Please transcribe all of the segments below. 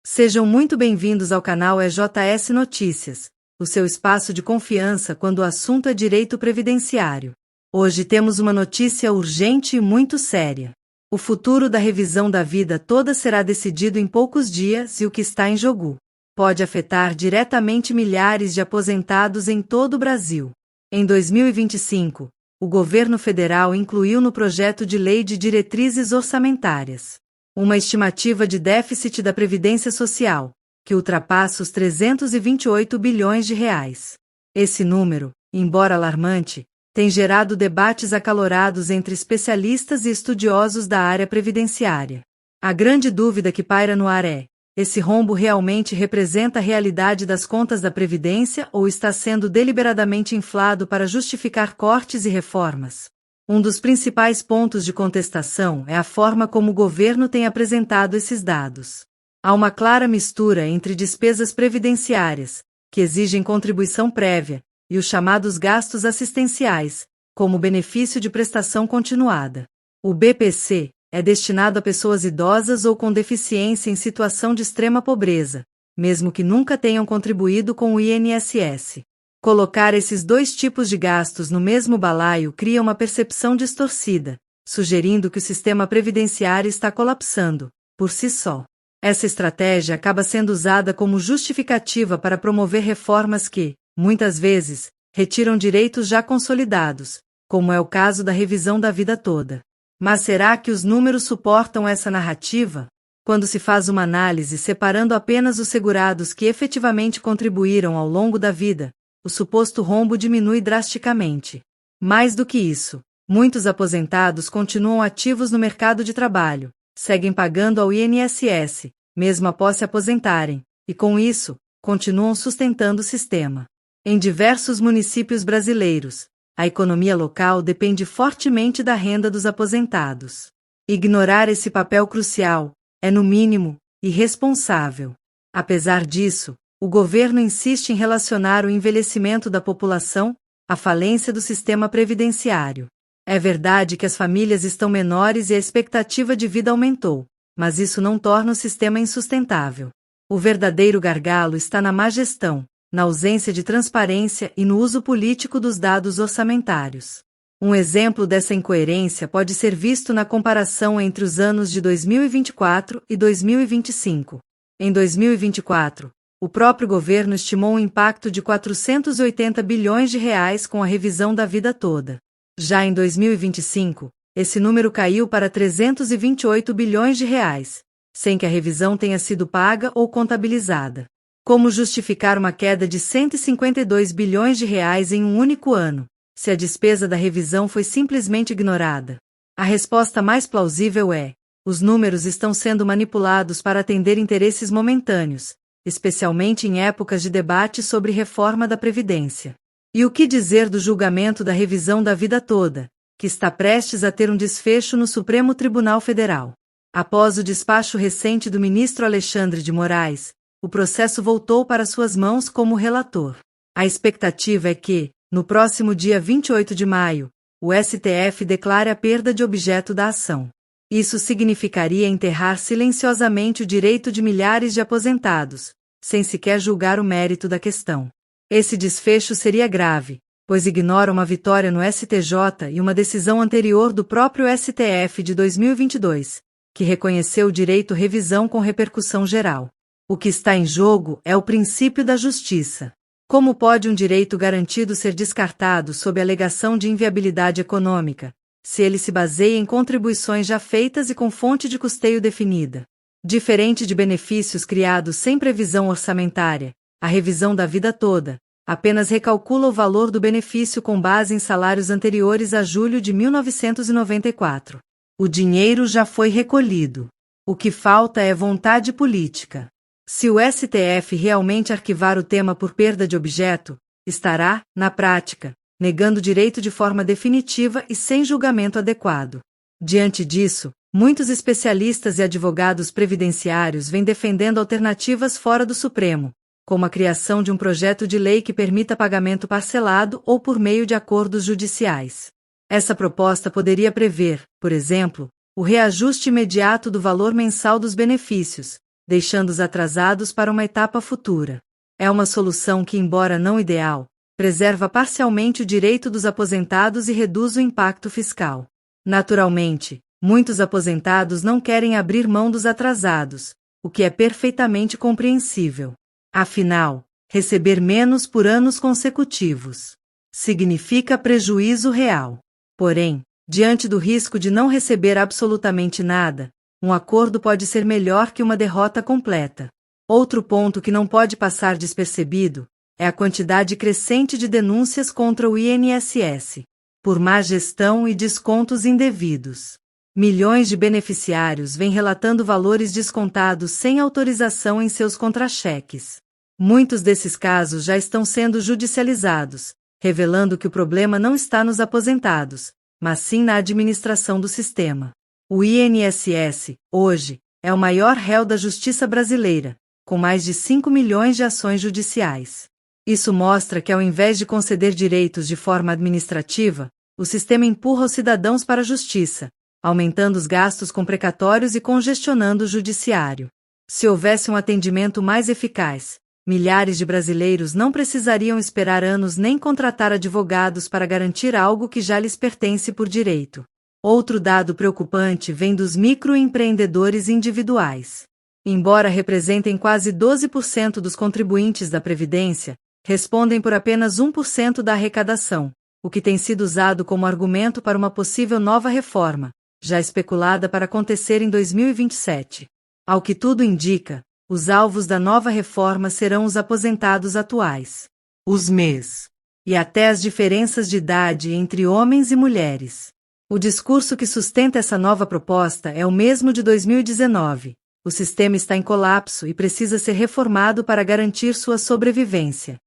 Sejam muito bem-vindos ao canal EJS Notícias, o seu espaço de confiança quando o assunto é direito previdenciário. Hoje temos uma notícia urgente e muito séria. O futuro da revisão da vida toda será decidido em poucos dias e o que está em jogo pode afetar diretamente milhares de aposentados em todo o Brasil. Em 2025, o governo federal incluiu no projeto de lei de diretrizes orçamentárias uma estimativa de déficit da Previdência Social, que ultrapassa os 328 bilhões de reais. Esse número, embora alarmante, tem gerado debates acalorados entre especialistas e estudiosos da área previdenciária. A grande dúvida que paira no ar é: esse rombo realmente representa a realidade das contas da Previdência ou está sendo deliberadamente inflado para justificar cortes e reformas? Um dos principais pontos de contestação é a forma como o governo tem apresentado esses dados. Há uma clara mistura entre despesas previdenciárias, que exigem contribuição prévia, e os chamados gastos assistenciais, como o benefício de prestação continuada. O BPC é destinado a pessoas idosas ou com deficiência em situação de extrema pobreza, mesmo que nunca tenham contribuído com o INSS. Colocar esses dois tipos de gastos no mesmo balaio cria uma percepção distorcida, sugerindo que o sistema previdenciário está colapsando, por si só. Essa estratégia acaba sendo usada como justificativa para promover reformas que, muitas vezes, retiram direitos já consolidados, como é o caso da revisão da vida toda. Mas será que os números suportam essa narrativa? Quando se faz uma análise separando apenas os segurados que efetivamente contribuíram ao longo da vida, o suposto rombo diminui drasticamente. Mais do que isso, muitos aposentados continuam ativos no mercado de trabalho, seguem pagando ao INSS, mesmo após se aposentarem, e com isso, continuam sustentando o sistema. Em diversos municípios brasileiros, a economia local depende fortemente da renda dos aposentados. Ignorar esse papel crucial é, no mínimo, irresponsável. Apesar disso, o governo insiste em relacionar o envelhecimento da população à falência do sistema previdenciário. É verdade que as famílias estão menores e a expectativa de vida aumentou, mas isso não torna o sistema insustentável. O verdadeiro gargalo está na má gestão, na ausência de transparência e no uso político dos dados orçamentários. Um exemplo dessa incoerência pode ser visto na comparação entre os anos de 2024 e 2025. Em 2024, o próprio governo estimou um impacto de 480 bilhões de reais com a revisão da vida toda. Já em 2025, esse número caiu para 328 bilhões de reais, sem que a revisão tenha sido paga ou contabilizada. Como justificar uma queda de 152 bilhões de reais em um único ano, se a despesa da revisão foi simplesmente ignorada? A resposta mais plausível é: os números estão sendo manipulados para atender interesses momentâneos, especialmente em épocas de debate sobre reforma da Previdência. E o que dizer do julgamento da revisão da vida toda, que está prestes a ter um desfecho no Supremo Tribunal Federal? Após o despacho recente do ministro Alexandre de Moraes, o processo voltou para suas mãos como relator. A expectativa é que, no próximo dia 28 de maio, o STF declare a perda de objeto da ação. Isso significaria enterrar silenciosamente o direito de milhares de aposentados, sem sequer julgar o mérito da questão. Esse desfecho seria grave, pois ignora uma vitória no STJ e uma decisão anterior do próprio STF de 2022, que reconheceu o direito à revisão com repercussão geral. O que está em jogo é o princípio da justiça. Como pode um direito garantido ser descartado sob a alegação de inviabilidade econômica, se ele se baseia em contribuições já feitas e com fonte de custeio definida? Diferente de benefícios criados sem previsão orçamentária, a revisão da vida toda apenas recalcula o valor do benefício com base em salários anteriores a julho de 1994. O dinheiro já foi recolhido. O que falta é vontade política. Se o STF realmente arquivar o tema por perda de objeto, estará, na prática, negando o direito de forma definitiva e sem julgamento adequado. Diante disso, muitos especialistas e advogados previdenciários vêm defendendo alternativas fora do Supremo, como a criação de um projeto de lei que permita pagamento parcelado ou por meio de acordos judiciais. Essa proposta poderia prever, por exemplo, o reajuste imediato do valor mensal dos benefícios, deixando os atrasados para uma etapa futura. É uma solução que, embora não ideal, preserva parcialmente o direito dos aposentados e reduz o impacto fiscal. Naturalmente, muitos aposentados não querem abrir mão dos atrasados, o que é perfeitamente compreensível. Afinal, receber menos por anos consecutivos significa prejuízo real. Porém, diante do risco de não receber absolutamente nada, um acordo pode ser melhor que uma derrota completa. Outro ponto que não pode passar despercebido é a quantidade crescente de denúncias contra o INSS, por má gestão e descontos indevidos. Milhões de beneficiários vêm relatando valores descontados sem autorização em seus contra-cheques. Muitos desses casos já estão sendo judicializados, revelando que o problema não está nos aposentados, mas sim na administração do sistema. O INSS, hoje, é o maior réu da justiça brasileira, com mais de 5 milhões de ações judiciais. Isso mostra que, ao invés de conceder direitos de forma administrativa, o sistema empurra os cidadãos para a justiça, aumentando os gastos com precatórios e congestionando o judiciário. Se houvesse um atendimento mais eficaz, milhares de brasileiros não precisariam esperar anos nem contratar advogados para garantir algo que já lhes pertence por direito. Outro dado preocupante vem dos microempreendedores individuais. Embora representem quase 12% dos contribuintes da Previdência, respondem por apenas 1% da arrecadação, o que tem sido usado como argumento para uma possível nova reforma, já especulada para acontecer em 2027. Ao que tudo indica, os alvos da nova reforma serão os aposentados atuais, os MEs, e até as diferenças de idade entre homens e mulheres. O discurso que sustenta essa nova proposta é o mesmo de 2019. O sistema está em colapso e precisa ser reformado para garantir sua sobrevivência.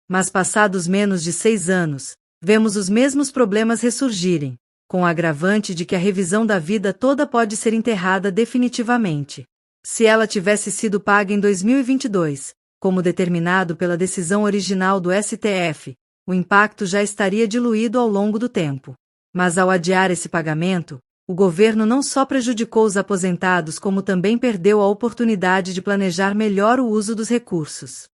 Mas passados menos de 6 anos, vemos os mesmos problemas ressurgirem, com o agravante de que a revisão da vida toda pode ser enterrada definitivamente. Se ela tivesse sido paga em 2022, como determinado pela decisão original do STF, o impacto já estaria diluído ao longo do tempo. Mas ao adiar esse pagamento, o governo não só prejudicou os aposentados como também perdeu a oportunidade de planejar melhor o uso dos recursos.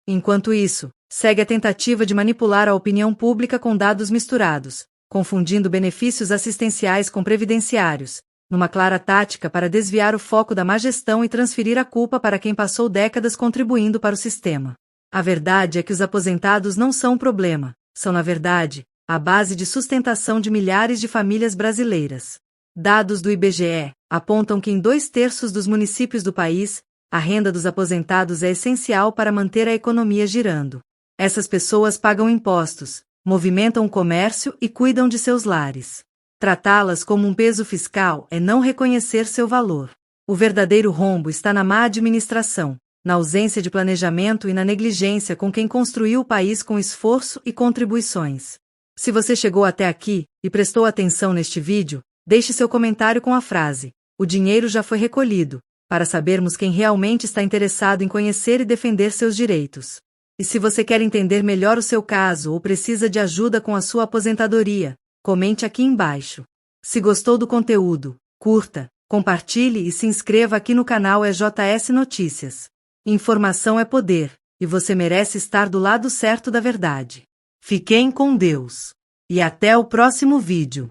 Enquanto isso, segue a tentativa de manipular a opinião pública com dados misturados, confundindo benefícios assistenciais com previdenciários, numa clara tática para desviar o foco da má gestão e transferir a culpa para quem passou décadas contribuindo para o sistema. A verdade é que os aposentados não são um problema, são, na verdade, a base de sustentação de milhares de famílias brasileiras. Dados do IBGE apontam que em 2/3 dos municípios do país, a renda dos aposentados é essencial para manter a economia girando. Essas pessoas pagam impostos, movimentam o comércio e cuidam de seus lares. Tratá-las como um peso fiscal é não reconhecer seu valor. O verdadeiro rombo está na má administração, na ausência de planejamento e na negligência com quem construiu o país com esforço e contribuições. Se você chegou até aqui e prestou atenção neste vídeo, deixe seu comentário com a frase: "O dinheiro já foi recolhido", para sabermos quem realmente está interessado em conhecer e defender seus direitos. E se você quer entender melhor o seu caso ou precisa de ajuda com a sua aposentadoria, comente aqui embaixo. Se gostou do conteúdo, curta, compartilhe e se inscreva aqui no canal EJS Notícias. Informação é poder, e você merece estar do lado certo da verdade. Fiquem com Deus. E até o próximo vídeo.